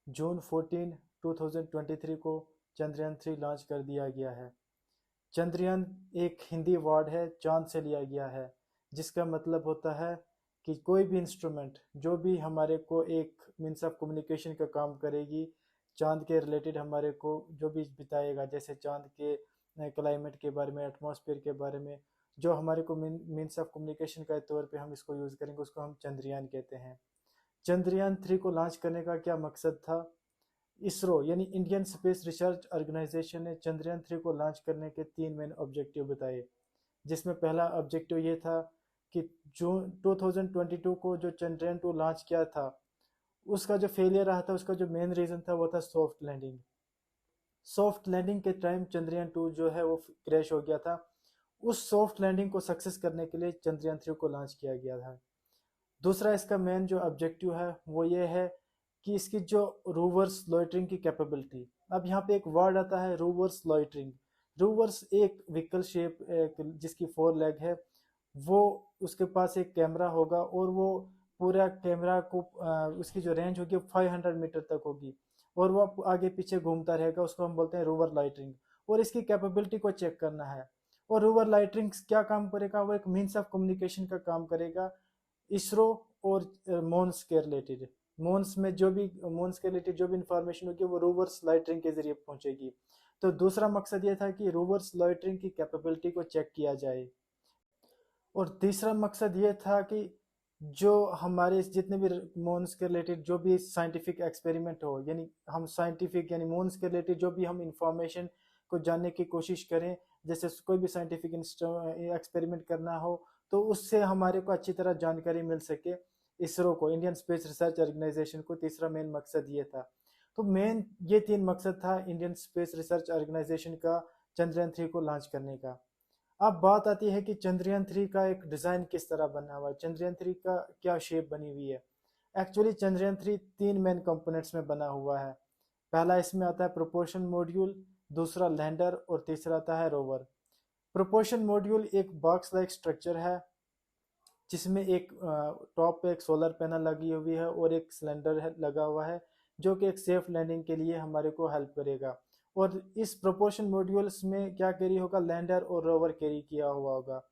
जून 14, 2023 को चंद्रयान 3 लॉन्च कर दिया गया है। चंद्रयान एक हिंदी वर्ड है, चांद से लिया गया है, जिसका मतलब होता है कि कोई भी इंस्ट्रूमेंट जो भी हमारे को एक मीन्स ऑफ कम्युनिकेशन का काम करेगी, चांद के रिलेटेड हमारे को जो भी बताएगा, जैसे चांद के क्लाइमेट के बारे में, एटमॉस्फेयर के बारे में, जो हमारे को मीन्स ऑफ कम्युनिकेशन का तौर पे हम इसको यूज़ करेंगे, उसको हम चंद्रयान कहते हैं। चंद्रयान 3 को लॉन्च करने का क्या मकसद था? इसरो यानी इंडियन स्पेस रिसर्च ऑर्गेनाइजेशन ने चंद्रयान 3 को लॉन्च करने के 3 मेन ऑब्जेक्टिव बताए, जिसमें पहला ऑब्जेक्टिव ये था कि जून 2022 को जो चंद्रयान 2 लॉन्च किया था, उसका जो फेलियर रहा था, उसका जो मेन रीज़न था वो था सॉफ्ट लैंडिंग। सॉफ्ट लैंडिंग के टाइम चंद्रयान 2 जो है वो क्रैश हो गया था। उस सॉफ्ट लैंडिंग को सक्सेस करने के लिए चंद्रयान 3 को लॉन्च किया गया था। दूसरा इसका मेन जो ऑब्जेक्टिव है वो ये है कि इसकी जो रोवर्स लॉइटरिंग की कैपेबिलिटी, अब यहाँ पे एक वर्ड आता है रोवर्स लॉइटरिंग। रोवर्स एक व्हीकल शेप जिसकी 4 लेग है, वो उसके पास एक कैमरा होगा और वो पूरा कैमरा को उसकी जो रेंज होगी 500 मीटर तक होगी, और वो आगे पीछे घूमता रहेगा, उसको हम बोलते हैं रोवर लाइटरिंग। और इसकी कैपेबिलिटी को चेक करना है। और रोवर लाइटरिंग क्या काम करेगा? वो एक मीन्स ऑफ कम्युनिकेशन का काम करेगा इसरो और मोन्स के रिलेटेड। मोन्स में जो भी मोन्स के रिलेटेड जो भी इंफॉर्मेशन होगी वो रोवर्स लाइटरिंग के जरिए पहुंचेगी। तो दूसरा मकसद ये था कि रोवर्स लाइटरिंग की कैपेबिलिटी को चेक किया जाए। और तीसरा मकसद ये था कि जो हमारे जितने भी मोन्स के रिलेटेड जो भी साइंटिफिक एक्सपेरिमेंट हो, यानी हम साइंटिफिक यानी मोन्स के रिलेटेड जो भी हम इंफॉर्मेशन को जानने की कोशिश करें, जैसे कोई भी साइंटिफिक एक्सपेरिमेंट करना हो, तो उससे हमारे को अच्छी तरह जानकारी मिल सके। इसरो को, इंडियन स्पेस रिसर्च ऑर्गेनाइजेशन को, तीसरा मेन मकसद ये था। तो मेन ये 3 मकसद था इंडियन स्पेस रिसर्च ऑर्गेनाइजेशन का चंद्रयान 3 को लॉन्च करने का। अब बात आती है कि चंद्रयान 3 का एक डिज़ाइन किस तरह बना हुआ है, चंद्रयान 3 का क्या शेप बनी हुई है। एक्चुअली चंद्रयान 3 3 मेन कंपोनेंट्स में बना हुआ है। पहला इसमें आता है प्रोपोर्शन मॉड्यूल, दूसरा लैंडर और तीसरा आता है रोवर। प्रोपोर्शन मॉड्यूल एक बॉक्स लाइक स्ट्रक्चर है, जिसमें एक टॉप पे एक सोलर पैनल लगी हुई है और एक सिलेंडर लगा हुआ है, जो कि एक सेफ लैंडिंग के लिए हमारे को हेल्प करेगा। और इस प्रोपोर्शन मॉड्यूल्स में क्या कैरी होगा? लैंडर और रोवर कैरी किया हुआ होगा।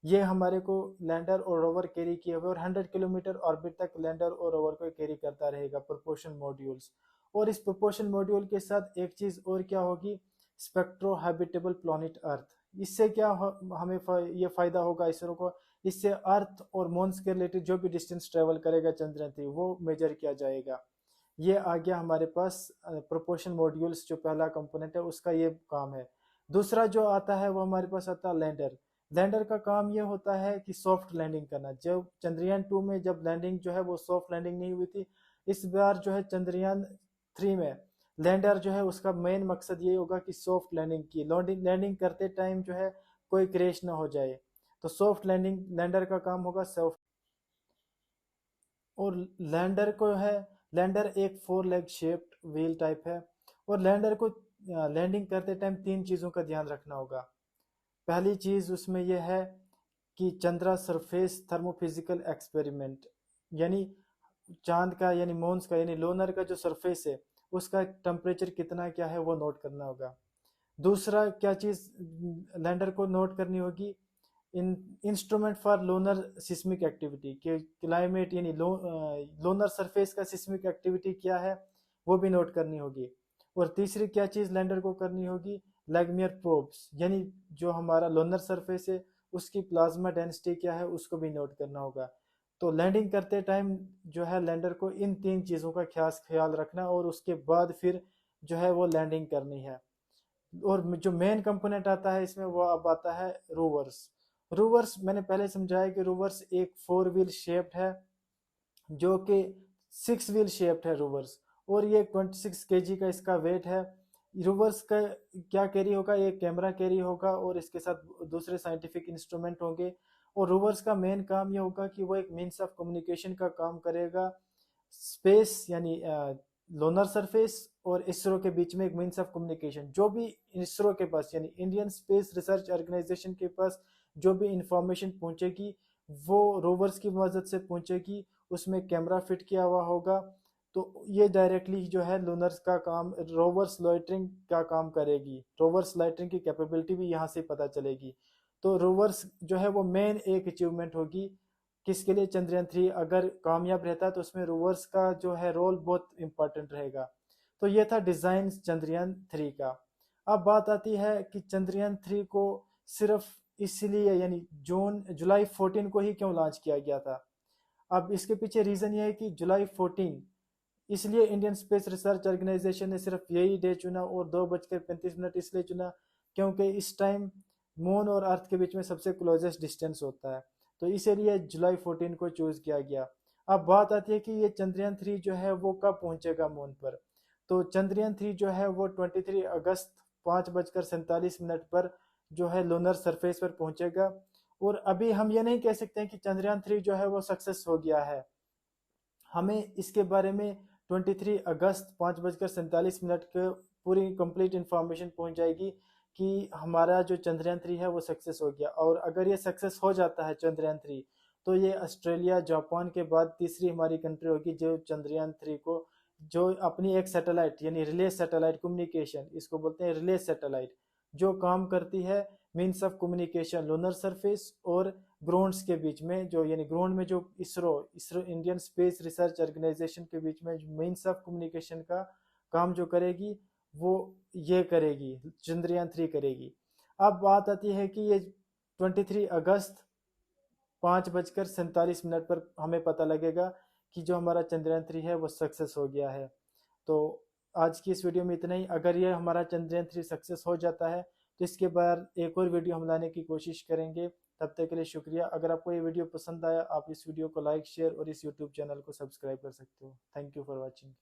ये हमारे को लैंडर और रोवर कैरी किए हुए, और 100 किलोमीटर ऑर्बिट तक लैंडर और रोवर को कैरी करता रहेगा प्रोपोर्शन मॉड्यूल्स। और इस प्रोपोर्शन मॉड्यूल के साथ एक चीज और क्या होगी? Spectro habitable planet earth. इससे क्या हमें ये फायदा होगा इसरो को? इससे अर्थ और मून्स के रिलेटेड जो भी डिस्टेंस ट्रेवल करेगा चंद्रयान 3 वो मेजर किया जाएगा। ये आ गया हमारे पास प्रोपोर्शन मॉड्यूल्स, जो पहला कंपोनेंट है उसका ये काम है। दूसरा जो आता है वो हमारे पास आता है लैंडर। लैंडर का काम ये होता है कि सॉफ्ट लैंडिंग करना। जब चंद्रयान 2 में जब लैंडिंग जो है वो सॉफ्ट लैंडिंग नहीं हुई थी, इस बार जो है चंद्रयान 3 में लैंडर जो है उसका मेन मकसद ये होगा कि सॉफ्ट लैंडिंग की लैंडिंग करते टाइम जो है कोई क्रैश ना हो जाए। तो सॉफ्ट लैंडिंग लैंडर का काम होगा सॉफ्ट। और लैंडर को है, लैंडर एक 4 लेग शेप्ड व्हील टाइप है। और लैंडर को लैंडिंग करते टाइम 3 चीज़ों का ध्यान रखना होगा। पहली चीज़ उसमें यह है कि चंद्रा सरफेस थर्मोफिजिकल एक्सपेरिमेंट, यानी चांद का यानी मोन्स का यानी लोनर का जो सरफेस है उसका टेम्परेचर कितना क्या है वो नोट करना होगा। दूसरा क्या चीज़ लैंडर को नोट करनी होगी? इन instrument for lunar seismic activity के क्लाइमेट यानी लोनर सरफेस का सिस्मिक एक्टिविटी क्या है वो भी नोट करनी होगी। और तीसरी क्या चीज़ लैंडर को करनी होगी? लैगमियर प्रोब्स, यानी जो हमारा लोनर सरफेस है उसकी प्लाज्मा डेंसिटी क्या है उसको भी नोट करना होगा। तो लैंडिंग करते टाइम जो है लैंडर को इन 3 चीज़ों का खास ख्याल रखना, और उसके बाद फिर जो है वो लैंडिंग करनी है। और जो मेन कंपोनेंट आता है इसमें वो अब आता है रोवर्स। रोवर्स मैंने पहले समझाया कि रोवर्स एक 4 व्हील शेप्ड है, जो कि 6 व्हील शेप्ड है रोवर्स। और ये 26 kg का इसका वेट है। रोवर्स का क्या कैरी होगा? एक कैमरा कैरी होगा और इसके साथ दूसरे साइंटिफिक इंस्ट्रूमेंट होंगे। और रोवर्स का मेन काम ये होगा कि वो एक मीन्स ऑफ कम्युनिकेशन का काम करेगा स्पेस यानी लोनर सरफेस और इसरो के बीच में एक मीन्स ऑफ कम्युनिकेशन। जो भी इसरो के पास यानी इंडियन स्पेस रिसर्च ऑर्गेनाइजेशन के पास जो भी इंफॉर्मेशन पहुंचेगी वो रोवर्स की मदद से पहुंचेगी। उसमें कैमरा फिट किया हुआ होगा, तो ये डायरेक्टली जो है लूनर्स का काम, रोवर्स लॉइटरिंग का काम करेगी। रोवर्स लॉइटरिंग की कैपेबिलिटी भी यहाँ से पता चलेगी। तो रोवर्स जो है वो मेन एक अचीवमेंट होगी किसके लिए, चंद्रयान 3 अगर कामयाब रहता है तो उसमें रोवर्स का जो है रोल बहुत इंपॉर्टेंट रहेगा। तो ये था डिज़ाइन चंद्रयान 3 का। अब बात आती है कि चंद्रयान 3 को सिर्फ इसलिए यानी जुलाई 14 को ही क्यों लॉन्च किया गया था। अब इसके पीछे रीज़न ये है कि जुलाई 14 इसलिए इंडियन स्पेस रिसर्च ऑर्गेनाइजेशन ने सिर्फ यही डे चुना और 2:35 इसलिए चुना क्योंकि इस टाइम मून और अर्थ के बीच में सबसे क्लोजेस्ट डिस्टेंस होता है। तो इसीलिए जुलाई 14 को चूज़ किया गया। अब बात आती है कि ये चंद्रयान 3 जो है वो कब पहुंचेगा मून पर। तो चंद्रयान 3 जो है वो 23 अगस्त 5:47 पर जो है लूनर सरफेस पर पहुंचेगा। और अभी हम ये नहीं कह सकते हैं कि चंद्रयान 3 जो है वो सक्सेस हो गया है। हमें इसके बारे में 23 अगस्त 5:47 को पूरी कंप्लीट इंफॉर्मेशन पहुंच जाएगी कि हमारा जो चंद्रयान 3 है वो सक्सेस हो गया। और अगर ये सक्सेस हो जाता है चंद्रयान 3, तो ये ऑस्ट्रेलिया जापान के बाद तीसरी हमारी कंट्री होगी जो चंद्रयान 3 को, जो अपनी एक सैटेलाइट यानी रिले सैटेलाइट कम्युनिकेशन, इसको बोलते हैं रिले सैटेलाइट, जो काम करती है means of communication lunar surface और ग्राउंड्स के बीच में, जो यानी ग्राउंड में जो ISRO ISRO Indian Space Research Organisation के बीच में मीन्स ऑफ कम्युनिकेशन का काम जो करेगी वो ये करेगी, चंद्रयान 3 करेगी। अब बात आती है कि ये 23 अगस्त 5:47 पर हमें पता लगेगा कि जो हमारा चंद्रयान 3 है वो सक्सेस हो गया है। तो आज की इस वीडियो में इतना ही। अगर ये हमारा चंद्रयान 3 सक्सेस हो जाता है तो इसके बाद एक और वीडियो हम लाने की कोशिश करेंगे। तब तक के लिए शुक्रिया। अगर आपको ये वीडियो पसंद आया, आप इस वीडियो को लाइक शेयर और इस यूट्यूब चैनल को सब्सक्राइब कर सकते हो। Thank you for watching.